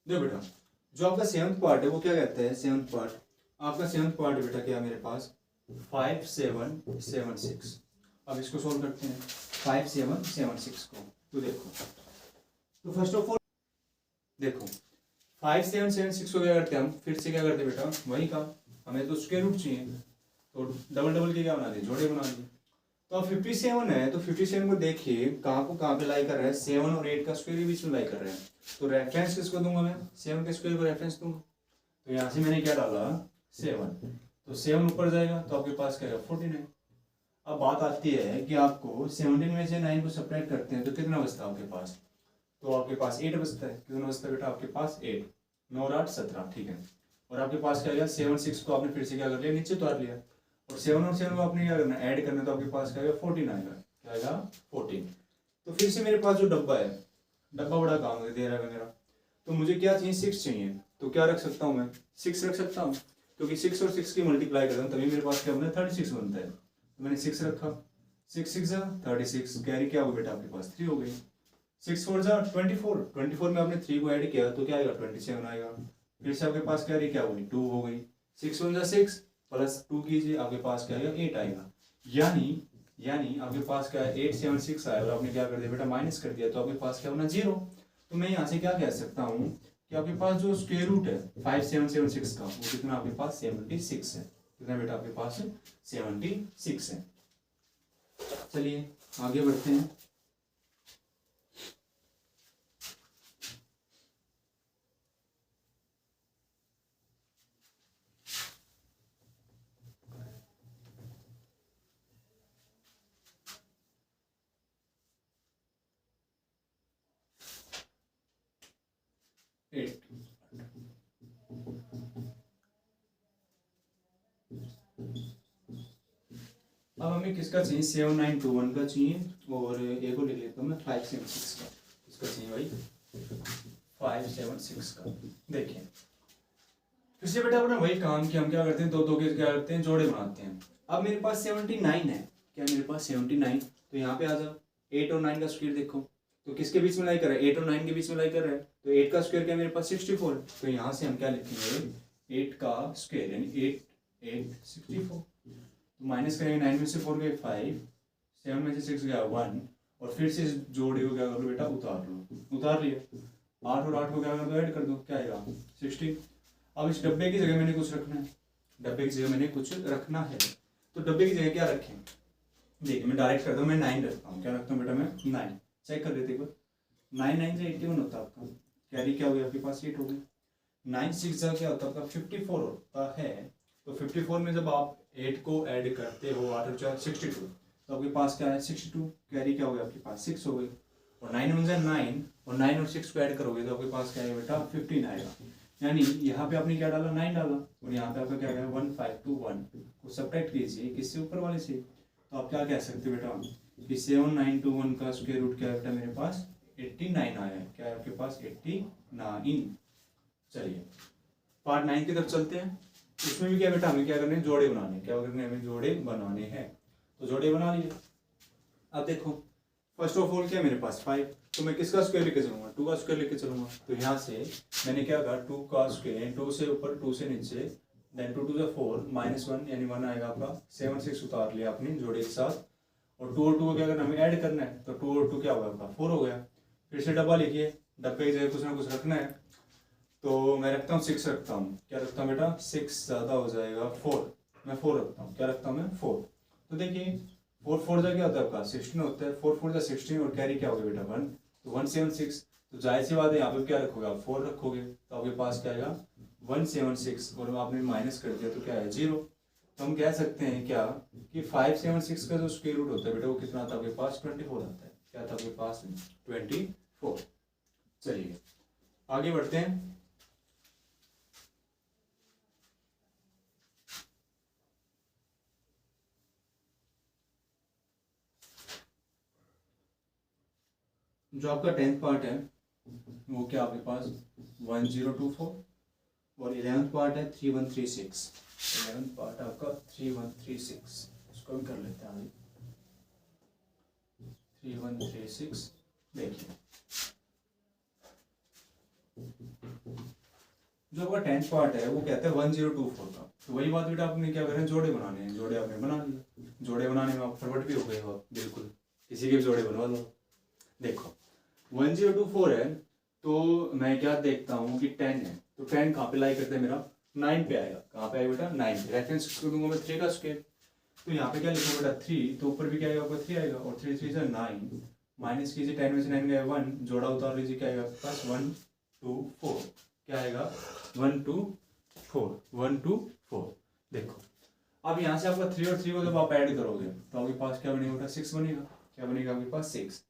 देखो बेटा, जो आपका सेवंथ पार्ट है वो क्या कहता है, सेवंथ पार्ट, आपका सेवंथ पार्ट है बेटा क्या मेरे पास 5776। अब इसको सोल्व करते हैं 5776 को। तो देखो, तो फर्स्ट ऑफ ऑल देखो 5776 को क्या करते हैं हम, फिर से क्या करते हैं बेटा, वही काम, हमें तो स्क्वायर रूट चाहिए, तो डबल डबल के क्या बना दिए, जोड़े बना दिए। तो अब 57 है, तो 57 को देखिए कहाँ पे लाई कर रहा है, 7 और 8 का स्क्वायर के बीच में लाई कर रहा है। तो रेफरेंस किसको दूंगा मैं, 7 के स्क्वायर को रेफरेंस दूंगा। तो यहाँ से मैंने क्या डाला 7, तो 7 ऊपर जाएगा तो आपके पास क्या है 49। अब बात आती है कि आपको 17 में से 9 को सब्ट्रैक्ट करते हैं तो कितना बचता है आपके पास, तो आपके पास 8 बचता है। कितना बचता है बेटा आपके पास 8, 9 और 8 17, ठीक है। और आपके पास क्या गया 7 6 को आपने फिर से क्या कर लिया, नीचे उतार लिया, और 7 और 7 को आपने क्या करना, ऐड करना, तो आपके पास क्या आएगा 14 आएगा, क्या आएगा 14। तो फिर से मेरे पास जो डब्बा है, डब्बा बड़ा काम दे रहा है मेरा, तो मुझे क्या चाहिए 6 चाहिए, तो क्या रख सकता हूँ मैं 6 रख सकता हूँ, क्योंकि 6 और 6 की मल्टीप्लाई करता हूँ तभी मेरे पास क्या बनता है 36 बनता है। तो मैंने 6 रखा, 6 6 36, कैरी क्या होगा बेटा आपके पास 3 हो गई। 6 4 24, 24 में आपने 3 को ऐड किया तो क्या आएगा 27 आएगा। फिर से आपके पास कैरी क्या होगी 2 हो गई, 6 1 6 प्लस 2 कीजिए, आपके पास क्या आएगा 8 आएगा। यानी यानी आपके पास क्या है 8 7 6 आया, और आपने क्या कर दिया बेटा माइनस कर दिया, तो आपके पास क्या होना 0। तो मैं यहाँ से क्या कह सकता हूँ कि आपके पास जो स्क्वायर रूट है 5776 का, वो कितना आपके पास 76 है। कितना बेटा आपके पास 76 है। चलिए आगे बढ़ते हैं। एट, अब हमें किसका चाहिए 7921 का चाहिए, और ए को लिख लेता हूँ मैं 576 का, इसका चाहिए भाई 576 का। देखिए फिर से बेटा अपना वही काम कि हम क्या करते हैं, दो दो के क्या करते हैं जोड़े बनाते हैं। अब मेरे पास 79 है, क्या मेरे पास 79, तो यहाँ पे आ जाओ 8 और 9 का स्क्वायर देखो, तो किसके बीच में लाई कर रहा है 8 और 9 के बीच में लाई कर रहा है, तो 8 का स्क्वायर क्या मेरे पास 64, तो यहाँ से हम क्या लिखेंगे 8 का स्क्वायर यानी 8 8 64, तो माइनस करेंगे 9 में से 4 गए 5, 7 में से 6 गया 1, और फिर से जोड़े को क्या कर लो बेटा उतार लो, उतार लिया, 8 और 8 को क्या कर दो ऐड कर दो, क्या आएगा 16। अब इस डब्बे की जगह मैंने कुछ रखना है, डब्बे की जगह मैंने कुछ रखना है, तो डब्बे की जगह क्या रखें, देखिए मैं डायरेक्ट करता हूँ, मैं 9 रखता हूँ, क्या रखता हूँ बेटा मैं 9, चेक कर लेते एक बार, 9 9 से 81 होता है आपका, कैरी क्या हो गया आपके पास 8 हो गया, 9 6 क्या होता है आपका 54 होता है। तो 54 में जब आप 8 को ऐड करते हो 8 और 62, तो आपके पास क्या है 62, कैरी क्या हो गया आपके पास 6 हो गई, और 9 1 9, और 9 और 6 को ऐड करोगे तो आपके पास क्या है बेटा 15 आएगा। यानी यहाँ पे आपने क्या डाला 9 डाला, और यहाँ पे आपका क्या है 1521 को सब्ट्रैक्ट कीजिए किससे ऊपर वाले से, तो आप क्या कह सकते हो बेटा कि 7921 का स्क्वायर रूट क्या है बेटा मेरे पास 89 आया है, क्या है आपके पास 89। चलिए पार्ट 9 की तरफ चलते हैं। इसमें भी क्या बेटा हमें क्या करने हैं जोड़े बनाने, क्या करने हमें जोड़े बनाने हैं, तो जोड़े बना लिए। अब देखो फर्स्ट ऑफ ऑल क्या मेरे पास 5, तो मैं किसका स्क्वायर लेके चलूंगा 2 का स्क्वायर लेके चलूंगा, तो यहाँ से मैंने क्या कहा 2 का स्क्वायर 2 से ऊपर 2 से नीचे, देन 2 2 से 4 -1 यानी 1 आएगा आपका, 7 6 उतार लिया आपने जोड़े के साथ, और 2 और 2 को क्या करना हमें ऐड करना है, तो 2 और 2 क्या होगा आपका 4 हो गया। फिर से डब्बा लिखिए, डब्बे की जगह कुछ ना कुछ रखना है, तो मैं रखता हूँ 6 रखता हूँ, क्या रखता हूँ बेटा 6 ज़्यादा हो जाएगा 4, मैं 4 रखता हूँ, क्या रखता हूँ मैं 4। तो देखिए 4 4 जा क्या होता है आपका 16 होता है, 4 4 जा 16, और कैरी क्या हो गया बेटा 1, तो 176, तो जाहिर सी बात है यहाँ पे क्या रखोगे आप 4 रखोगे, तो आपके पास क्या आएगा 176, और आपने माइनस कर दिया तो क्या है 0। तो हम कह सकते हैं क्या कि 576 का जो स्क्वायर रूट होता है बेटा वो कितना आता है आपके पास 24 आता है, क्या था आपके पास 24। चलिए आगे बढ़ते हैं। जो आपका 10th पार्ट है वो क्या आपके पास 1024, और 11th पार्ट है 3136, 11th पार्ट आपका 3136, इसको भी कर लेते हैं आगे 3136। देखिए जो आपका 10th पार्ट है वो कहता है 1024 का। तो वही बात बेटा आपने क्या करें, जोड़े बनाने हैं, जोड़े आपने बना लिए। जोड़े बनाने में आप फॉरवर्ड भी हो गए हो आप, बिल्कुल किसी के भी जोड़े बनवा लो। देखो 1024 है तो मैं क्या देखता हूँ कि 10 है, तो 10 कहाँ पे लाई करते हैं, मेरा 9 पे आएगा। कहाँ पे आएगा बेटा, 9 पे। रेफरेंस दूंगा मैं 3 का स्क्वायर, तो यहाँ पे क्या लिखूंगा बेटा 3, तो ऊपर भी क्या आएगा आपका 3 आएगा, और 3 3 से 9, माइनस कीजिए 10 में से 9 गया 1, जोड़ा उतार लीजिए, क्या आएगा प्लस 1 2 4, क्या आएगा 1 2 4, 1 2 4। देखो अब यहाँ से आपका 3 और 3 को जब आप ऐड करोगे तो आपके पास क्या बनेगा बेटा, 6 बनेगा। क्या बनेगा आपके पास 6।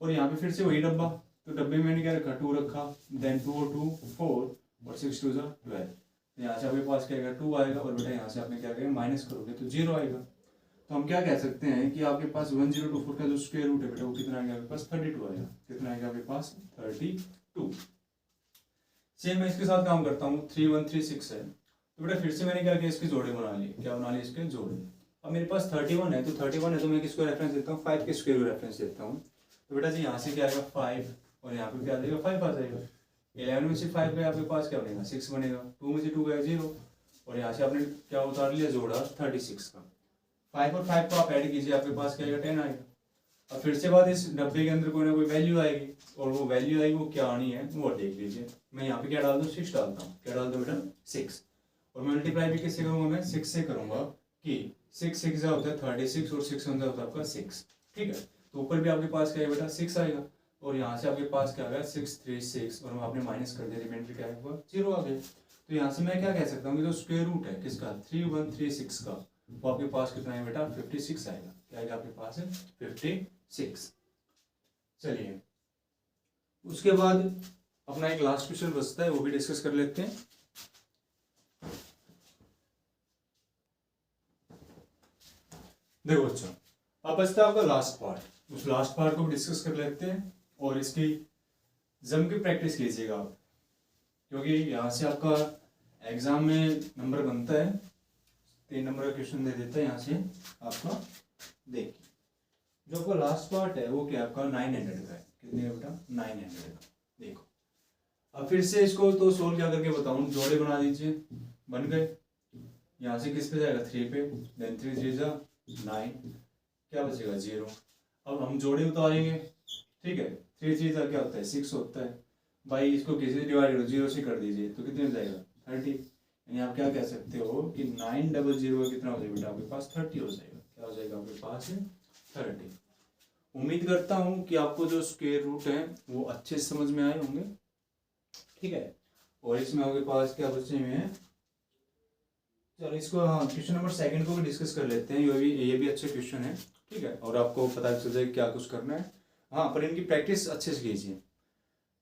और यहाँ पे फिर से वही डब्बा, तो डब्बे में मैंने क्या रखा 2 रखा, देन 2 और 2 4, और 6 2 12। यहाँ से आपके पास क्या आएगा 2 आएगा, और बेटा यहाँ से आपने क्या करेगा माइनस करोगे तो 0 आएगा। तो हम क्या कह सकते हैं कि आपके पास 1024 का जो स्क्वायर रूट है बेटा वो कितना आएगा आपके पास 32 आएगा। कितना आएगा आपके पास 32। सेम मैं इसके साथ काम करता हूँ, 3136 है, तो बेटा फिर से मैंने क्या किया, इसके जोड़े बना लिए। क्या बना लिए, इसके जोड़े। अब मेरे पास 31 है, तो 31 है तो मैं किसको रेफरेंस देता हूँ, 5 के स्क्वायर को रेफरेंस देता हूँ। तो बेटा जी यहाँ से क्या आएगा 5, और यहाँ पे क्या आ जाएगा 5 आ जाएगा। 11 में से 5 गया आपके पास क्या बनेगा 6 बनेगा, 2 में से 2 गया 0, और यहाँ से आपने क्या उतार लिया जोड़ा 36 का। 5 और 5 को आप ऐड कीजिए, आपके पास क्या आएगा 10 आएगा। अब फिर से बात, इस डब्बे के अंदर कोई ना कोई वैल्यू आएगी, और वो वैल्यू आएगी वो क्या आनी है वो देख लीजिए। मैं यहाँ पे क्या डाल दूँ 6 डालता हूँ। क्या डाल दूँ बेटा 6, और मल्टीप्लाई भी किससे करूँगा मैं 6 से करूँगा, कि 6 6 होता है 36, और 6 होता है आपका 6। ठीक है, तो ऊपर भी आपके पास क्या है बेटा 6 आएगा, और यहाँ से आपके पास क्या आ गया 6 3 6, और आपने माइनस कर दिया, रिमाइंडर क्या आएगा 0 आ गया। तो यहाँ से मैं क्या कह सकता हूँ कि जो स्क्वायर रूट है किसका 3136 का, वो आपके पास कितना है बेटा 56 आएगा। क्या आएगा आपके पास है 56। चलिए उसके बाद अपना एक लास्ट क्वेश्चन बचता है, वो भी डिस्कस कर लेते हैं। देखो बच्चों, अब बचता है आपका लास्ट पार्ट, उस लास्ट पार्ट को भी डिस्कस कर लेते हैं, और इसकी जम की प्रैक्टिस कीजिएगा आप, क्योंकि यहाँ से आपका एग्जाम में नंबर बनता है। 3 नंबर का क्वेश्चन दे देता है यहाँ से आपका। देखिए जो आपका लास्ट पार्ट है वो क्या आपका 900 का है। कितने का बेटा 900 का। देखो अब फिर से इसको तो सोल्व क्या करके बताऊँ, जोड़े बना दीजिए, बन गए। यहाँ से किस पे जाएगा 3 पे, देन 3 3 जा 9, क्या बचेगा 0। अब हम जोड़े उतारेंगे, ठीक है 3 3 जा क्या होता है 6 होता है भाई, इसको किसी से डिवाइड करो 0 से कर दीजिए, तो कितने में जाएगा 30। यानी आप क्या कह सकते हो कि 900 कितना हो जाएगा बेटा आपके पास 30 हो जाएगा। क्या हो जाएगा आपके पास 30। उम्मीद करता हूँ कि आपको जो स्क्वायर रूट है वो अच्छे से समझ में आए होंगे, ठीक है। और इसमें आपके पास क्या बचे हुए हैं, चलो इसको हाँ क्वेश्चन नंबर 2 को भी डिस्कस कर लेते हैं। ये भी अच्छा क्वेश्चन है, ठीक है, और आपको पता चल जाए क्या कुछ करना है। हाँ पर इनकी प्रैक्टिस अच्छे से कीजिए,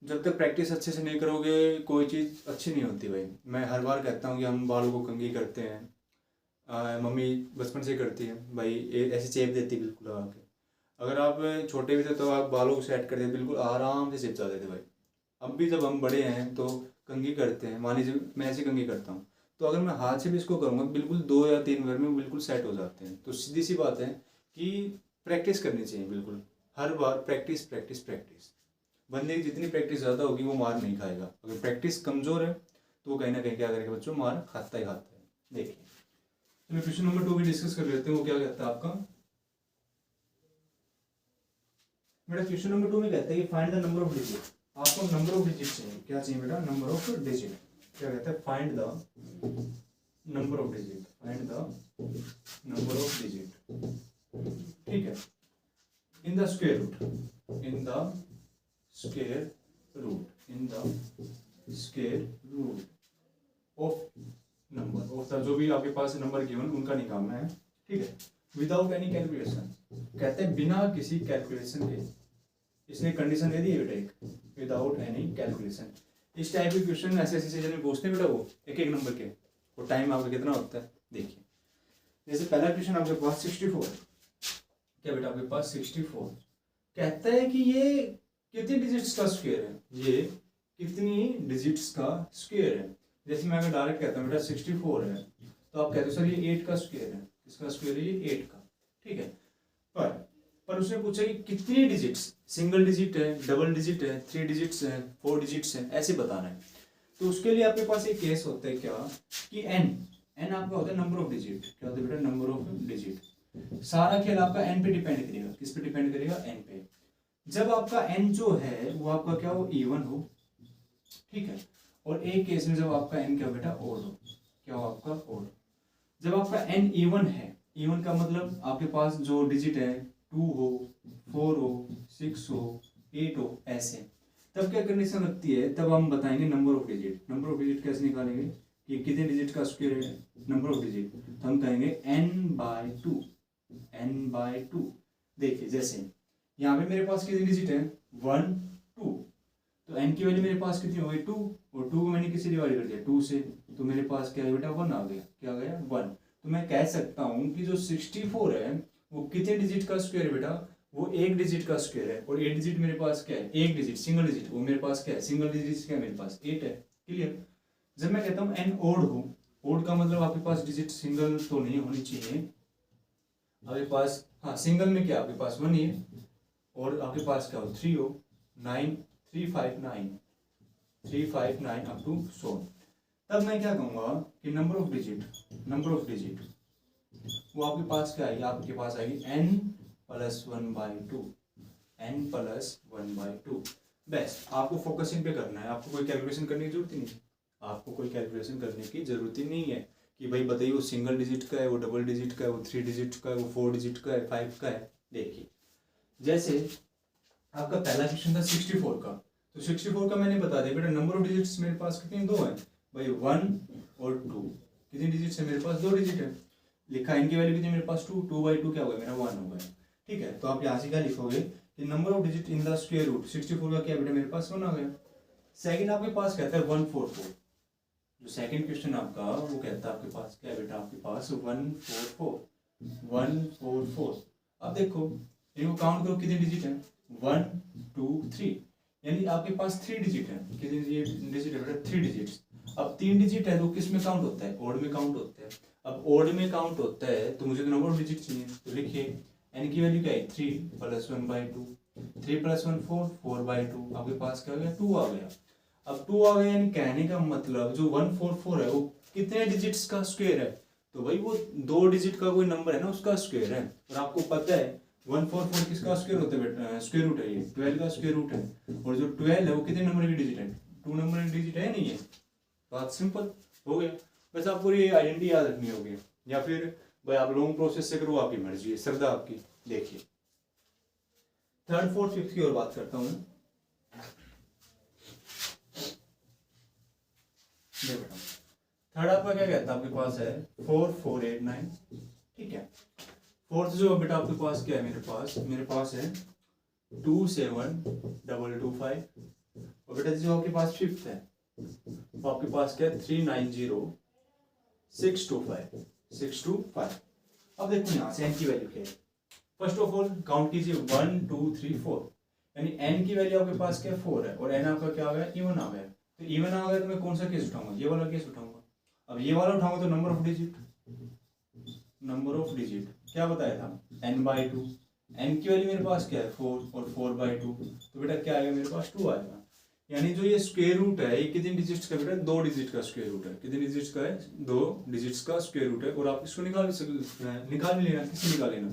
जब तक प्रैक्टिस अच्छे से नहीं करोगे कोई चीज़ अच्छी नहीं होती भाई। मैं हर बार कहता हूँ कि हम बालों को कंघी करते हैं, मम्मी बचपन से करती है भाई, ऐसे चेप देती बिल्कुल लगा के। अगर आप छोटे भी थे तो आप बालों को सेट कर देते, बिल्कुल आराम से चिपचा देते भाई। अब भी जब हम बड़े हैं तो कंघी करते हैं, मान लीजिए मैं ऐसे कंघी करता हूँ, तो अगर मैं हाथ से भी इसको करूँगा बिल्कुल 2 या 3 बार में बिल्कुल सेट हो जाते हैं। तो सीधी सी बात है कि प्रैक्टिस करनी चाहिए, बिल्कुल हर बार प्रैक्टिस प्रैक्टिस प्रैक्टिस। बंदे की जितनी प्रैक्टिस ज़्यादा होगी वो मार नहीं खाएगा, अगर प्रैक्टिस कमज़ोर है तो वो कहीं ना कहीं क्या करेगा बच्चों, मार खाता ही खाता है। देखिए चलो क्वेश्चन नंबर 2 भी डिस्कस कर लेते हैं। वो क्या कहता है आपका बेटा, क्वेश्चन नंबर 2 में कहता है कि find the number of digit. आपको नंबर ऑफ डिजिट चाहिए, क्या चाहिए बेटा नंबर ऑफ डिजिट। क्या कहता है find the number of digit, find the number of digit, ठीक है, in the square root, in the square root, in the square root of number of the, जो भी आपके पास नंबर गिवन उनका निकालना है, ठीक है, विदाउट एनी कैलकुलेशन। कहते हैं बिना किसी कैलकुलेशन के। इसने कंडीशन दे दी है बेटा एक, विदाउट एनी कैलकुलेशन। इस टाइप के क्वेश्चन ऐसे सेशन में पूछते हैं बेटा, वो एक एक नंबर के, और टाइम आपका कितना होता है। देखिए जैसे पहला क्वेश्चन आपके पास 64, क्या बेटा आपके पास 64 कहता है कि ये कितनी डिजिट्स का स्क्वायर है, ये कितनी डिजिट्स का स्क्वायर है। जैसे मैं अगर डायरेक्ट कहता हूँ बेटा 64 है, तो आप कहते हो सर ये 8 का स्क्वायर है। इसका स्क्वायर है ये 8 का, ठीक है। पर उसने पूछा कि कितनी डिजिट्स, सिंगल डिजिट है, डबल डिजिट है, 3 डिजिट्स है, 4 डिजिट्स है, ऐसे बताना है। तो उसके लिए आपके पास एक केस होता है क्या कि एन आपका होता है नंबर ऑफ डिजिट। क्या होता है बेटा? Number of digit. सारा खेल आपका एन पे डिपेंड करेगा। किस पे डिपेंड करेगा? एन पे। जब आपका एन जो है वो आपका क्या हो? इवन हो, ठीक है। और एक केस में जब आपका एन क्या बेटा? ओड हो। क्या हो आपका? ओड। जब आपका एन इवन है, इवन का मतलब आपके पास जो डिजिट है 2 हो, 4 हो, 6 हो, 8 हो, ऐसे, तब क्या कंडीशन लगती है? तब हम बताएंगे number of digit. Number of digit कैसे निकालेंगे कि कितने डिजिट का स्क्वायर है नंबर ऑफ डिजिट? तो हम कहेंगे n/2, n/2। देखिए जैसे यहाँ पे मेरे पास कितने डिजिट है? 1 2, तो n की वैल्यू मेरे पास कितनी हो गई? 2, और 2 को मैंने किससे डिवाइड कर दिया? 2 से, तो मेरे पास क्या है बेटा? 1 आ गया। क्या आ गया? 1। तो मैं कह सकता हूँ कि जो 64 है वो कितने डिजिट का स्क्वायर है बेटा? वो एक डिजिट का स्क्वायर है। और 8 डिजिट मेरे पास क्या है? एक डिजिट, सिंगल डिजिट, वो मेरे पास क्या है? सिंगल डिजिट क्या है मेरे पास? 8 है। क्लियर? जब मैं कहता हूँ एन ओड हो, ओड का मतलब आपके पास डिजिट सिंगल तो नहीं होनी चाहिए आपके पास। हाँ, सिंगल में क्या आपके पास 1 ही है, और आपके पास क्या हो? 3 हो, 9, 359, 359 अप टू 100। तब मैं क्या कहूँगा कि नंबर ऑफ डिजिट वो आपके पास क्या आएगी? आपके पास आएगी n+1/2, n+1/2। बेस्ट। आपको फोकसिंग पे करना है, आपको कोई कैलकुलेशन करने की जरूरत ही नहीं। आपको कोई कैलकुलेशन करने की जरूरत ही नहीं है कि भाई बताइए वो सिंगल डिजिट का है, वो डबल डिजिट का है, वो 3 डिजिट का है, वो 4 डिजिट का है, 5 का है। देखिए जैसे आपका पहला क्वेश्चन था 64 का, तो 64 का मैंने बता दिया बेटा नंबर ऑफ डिजिट्स मेरे पास कितने? 2 है भाई, 1 और 2। कितनी डिजिट्स है मेरे पास? 2 डिजिट है। लिखा इनकी वैल्यू कितनी मेरे पास? 2, 2/2 क्या हो गया मेरा? 1 हो गया। ठीक है, तो आप यहाँ से क्या लिखोगे कि number of digit in the square root 64 का क्या बेटा? मेरे पास 1 आ गया। सेकंड आपके पास कहता है 144। जो सेकंड क्वेश्चन आपका वो कहता है आपके पास क्या है बेटा? आपके पास 144। अब देखो इनको काउंट करो, कितने डिजिट है? 1 2 3, यानी आपके पास 3 डिजिट है। कितने डिजिट है बेटा? 3 डिजिट्स। अब 3 डिजिट है तो किस में काउंट होता है? ओड में काउंट होता है। अब ओड में काउंट होता है तो मुझे तो नंबर ऑफ डिजिट चाहिए, तो लिखिए n की वैल्यू क्या है? 3 + 1/2, 3 + 1 4, 4/2। आपके पास क्या आ गया? 2 आ गया। अब 2 आ गया, यानी कहने का मतलब जो 144 है वो कितने डिजिट्स का स्क्वायर है? तो भाई वो 2 डिजिट का कोई नंबर है ना, उसका स्क्वायर है। और आपको पता है 144 किसका स्क्वायर होता है बेटा? स्क्वायर रूट है, ये 12 का स्क्वायर रूट है। और जो 12 है वो कितने नंबर की डिजिट है? 2 नंबर की डिजिट है, नहीं है? बात सिंपल हो गया। बस आपको ये आइडेंटिटी याद रखनी होगी, या फिर भाई आप लॉन्ग प्रोसेस से करो, आपकी मर्जी है, श्रद्धा आपकी। देखिए थर्ड फोर्थ फिफ्थ की और बात करता हूँ। थर्ड आपका क्या कहता है? आपके पास है 4 4 8 9। ठीक है। फोर्थ जो बेटा आपके पास क्या है? मेरे पास है 2 7 2 2 5। और बेटा जो आपके पास फिफ्थ है वो आपके पास क्या है? 3 9 0 6 2 5 6 2 5। अब देखो यहाँ से n की वैल्यू क्या है? फर्स्ट ऑफ ऑल काउंट कीजिए 1 2 3 4, यानी n की वैल्यू आपके पास क्या? 4 है, और n आपका क्या आ गया? इवन आ गया। तो इवन आ गया तो मैं कौन सा केस उठाऊंगा? ये वाला केस उठाऊंगा। अब ये वाला उठाऊंगा तो नंबर ऑफ डिजिट क्या बताया था? n/2। n की वैल्यू मेरे पास क्या है? 4, और 4/2, तो बेटा क्या आएगा मेरे पास? 2 आएगा। यानी जो ये स्क्वायर रूट है ये कितने डिजिट्स का बेटा? 2 डिजिट का स्क्वायर रूट है। कितने डिजिट्स का है? 2 डिजिट्स का स्क्वायर रूट है। और आप इसको निकाल भी लेना। किससे निकाल लेना?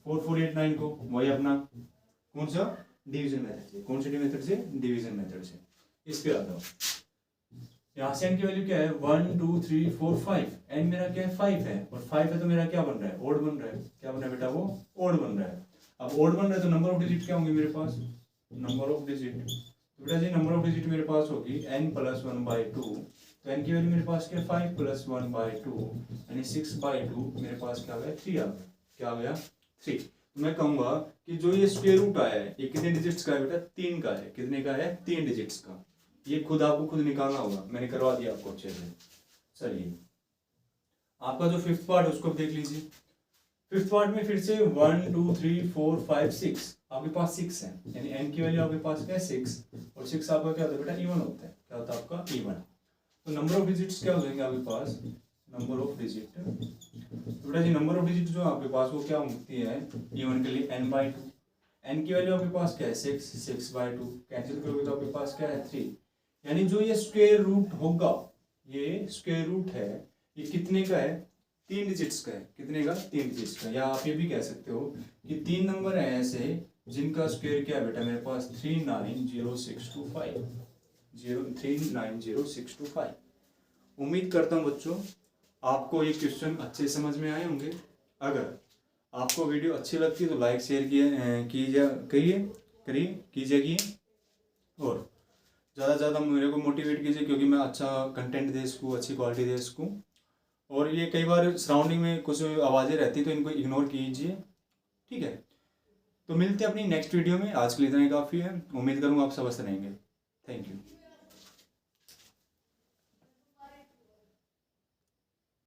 4 4 8 9 को, वही अपना कौन सा? डिवीजन मेथड से। कौन से मेथड से? डिवीजन मेथड से। इस पे आ जाओ। यहाँ से n की वैल्यू क्या है? 1 2 3 4 5। n मेरा क्या है? 5 है, और 5 है तो मेरा क्या बन रहा है? ओड बन रहा है। क्या बन रहा है बेटा? वो ओड बन रहा है। अब ओड बन रहा है तो नंबर ऑफ डिजिट क्या होंगे मेरे पास? नंबर ऑफ डिजिट, तो बेटा जी नंबर ऑफ डिजिट मेरे पास होगी n+1/2। तो n की वैल्यू मेरे पास क्या? 5 + 1/2, यानी 6/2। मेरे पास क्या आ गया? 3 आ गया। क्या आ गया? 3। तो मैं कहूंगा कि जो ये स्क्वायर रूट आया है ये कितने डिजिट्स का है बेटा? 3 का है। कितने का है? 3 डिजिट्स का। ये आपको खुद निकालना होगा, मैंने करवा दिया आपको अच्छे से। चलिए आपका जो फिफ्थ पार्ट है उसको देख लीजिए। फिफ्थ पार्ट में फिर से 1 2 3 4 5 6, आपके पास 6 है, यानी n की वैल्यू आपके पास क्या है? 6, और 6 आपका क्या होता है बेटा? इवन होता है। क्या होता है आपका? इवन। तो नंबर ऑफ डिजिट्स क्या हो जाएंगे आपके पास? नंबर ऑफ डिजिट, तो बेटा जी नंबर ऑफ डिजिट जो आपके पास वो क्या होती है इवन के लिए? n/2। n की वैल्यू आपके पास क्या है? 6, 6/2 कैंसिल करोगे तो आपके पास क्या है? 3। यानी जो ये स्क्वायर रूट होगा, ये स्क्वायर रूट है, ये कितने का है? 3 डिजिट्स का है। कितने का? 3 डिजिट्स का। या आप ये भी कह सकते हो कि 3 नंबर है ऐसे जिनका स्क्वायर क्या है बेटा मेरे पास? 390,625, 390,625। उम्मीद करता हूँ बच्चों आपको ये क्वेश्चन अच्छे समझ में आए होंगे। अगर आपको वीडियो अच्छी लगती है तो लाइक शेयर कीजिए और ज़्यादा से ज़्यादा मेरे को मोटिवेट कीजिए, क्योंकि मैं अच्छा कंटेंट दे सकूँ, अच्छी क्वालिटी दे सकूँ। और ये कई बार सराउंडिंग में कुछ आवाज़ें रहती तो इनको इग्नोर कीजिए, ठीक है। तो मिलते हैं अपनी नेक्स्ट वीडियो में। आज के लिए इतना ही काफ़ी है। उम्मीद करूँगा आप सब हंस रहेंगे। Thank you.